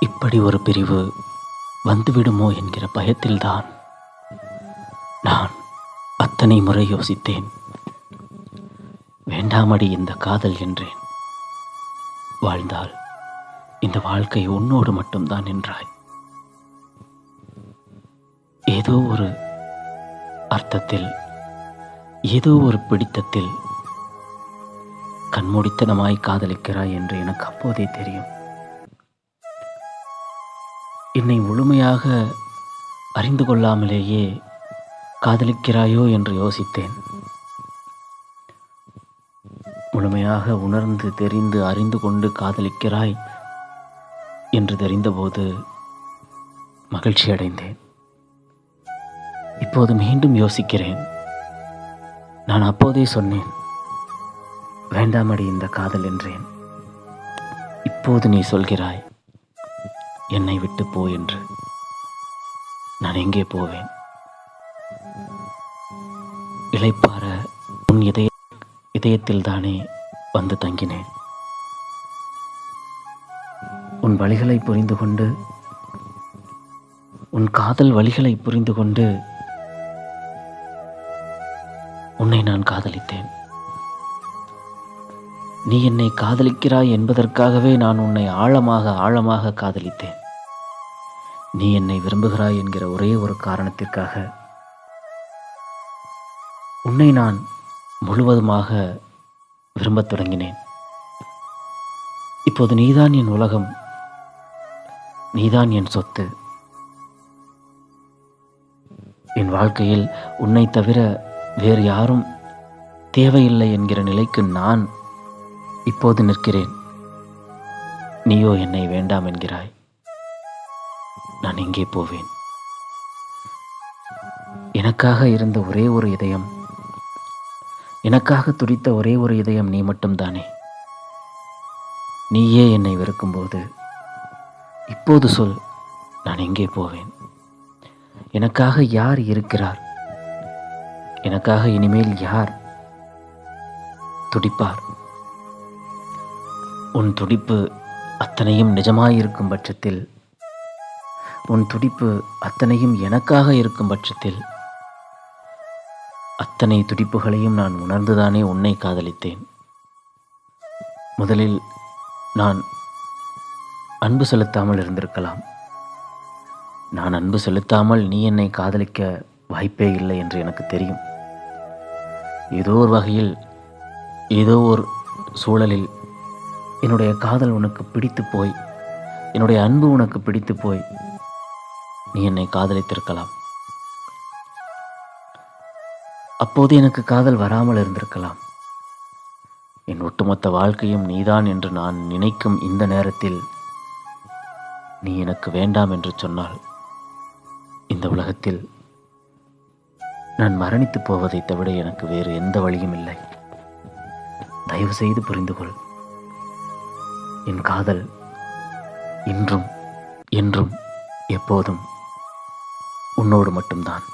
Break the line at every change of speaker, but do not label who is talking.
இப்படி ஒரு பிரிவு வந்துவிடுமோ என்கிற பயத்தில்தான் நான் அத்தனை முறை யோசித்தேன். வேண்டாமடி இந்த காதல் என்றேன். வாழ்ந்தால் இந்த வாழ்க்கை உன்னோடு மட்டும்தான் என்றாய். ஏதோ ஒரு அர்த்தத்தில், ஏதோ ஒரு பிடித்தத்தில் கண்மூடித்தனமாய் காதலிக்கிறாய் என்று எனக்கு அப்போதே தெரியும். என்னை முழுமையாக அறிந்து கொள்ளாமலேயே காதலிக்கிறாயோ என்று யோசித்தேன். முழுமையாக உணர்ந்து தெரிந்து அறிந்து கொண்டு காதலிக்கிறாய் என்று தெரிந்தபோது மகிழ்ச்சி அடைந்தேன். இப்போது மீண்டும் யோசிக்கிறேன். நான் அப்போதே சொன்னேன், வேண்டாமடி இந்த காதல் என்றேன். இப்போது நீ சொல்கிறாய் என்னை விட்டு போ என்று. நான் எங்கே போவேன்? இளைப்பாற உன் இதயத்தில் தானே வந்து தங்கினேன். உன் வழிகளை புரிந்து கொண்டு, உன் காதல் வழிகளை புரிந்து கொண்டு உன்னை நான் காதலித்தேன். நீ என்னை காதலிக்கிறாய் என்பதற்காகவே நான் உன்னை ஆழமாக ஆழமாக காதலித்தேன். நீ என்னை விரும்புகிறாய் என்கிற ஒரே ஒரு காரணத்திற்காக உன்னை நான் முழுவதுமாக விரும்பத் தொடங்கினேன். இப்போது நீதான் என் உலகம், நீதான் என் சொத்து. என் வாழ்க்கையில் உன்னை தவிர வேறு யாரும் தேவையில்லை என்கிற நிலைக்கு நான் இப்போது நிற்கிறேன். நீயோ என்னை வேண்டாம் என்கிறாய். நான் எங்கே போவேன்? எனக்காக இருந்த ஒரே ஒரு இதயம், எனக்காக துடித்த ஒரே ஒரு இதயம் நீ மட்டும்தானே. நீயே என்னை வெறுக்கும்போது இப்போது சொல், நான் எங்கே போவேன்? எனக்காக யார் இருக்கிறார்? எனக்காக இனிமேல் யார் துடிப்பார்? உன் துடிப்பு அத்தனையும் நிஜமாயிருக்கும் பட்சத்தில், உன் துடிப்பு அத்தனையும் எனக்காக இருக்கும் பட்சத்தில், அத்தனை துடிப்புகளையும் நான் உணர்ந்துதானே உன்னை காதலித்தேன். முதலில் நான் அன்பு செலுத்தாமல் இருந்திருக்கலாம். நான் அன்பு செலுத்தாமல் நீ என்னை காதலிக்க வாய்ப்பே இல்லை என்று எனக்கு தெரியும். ஏதோ ஒரு வகையில், ஏதோ ஒரு சூழலில் என்னுடைய காதல் உனக்கு பிடித்து போய், என்னுடைய அன்பு உனக்கு பிடித்து போய் நீ என்னை காதலித்திருக்கலாம். அப்போது எனக்கு காதல் வராமல் இருந்திருக்கலாம். என் ஒட்டுமொத்த வாழ்க்கையும் நீதான் என்று நான் நினைக்கும் இந்த நேரத்தில் நீ எனக்கு வேண்டாம் என்று சொன்னால், இந்த உலகத்தில் நான் மரணித்து போவதை தவிர எனக்கு வேறு எந்த வழியும் இல்லை. தயவு செய்து புரிந்து கொள். என் காதல் இன்றும் என்றும் எப்போதும் உன்னோடு மட்டும்தான்.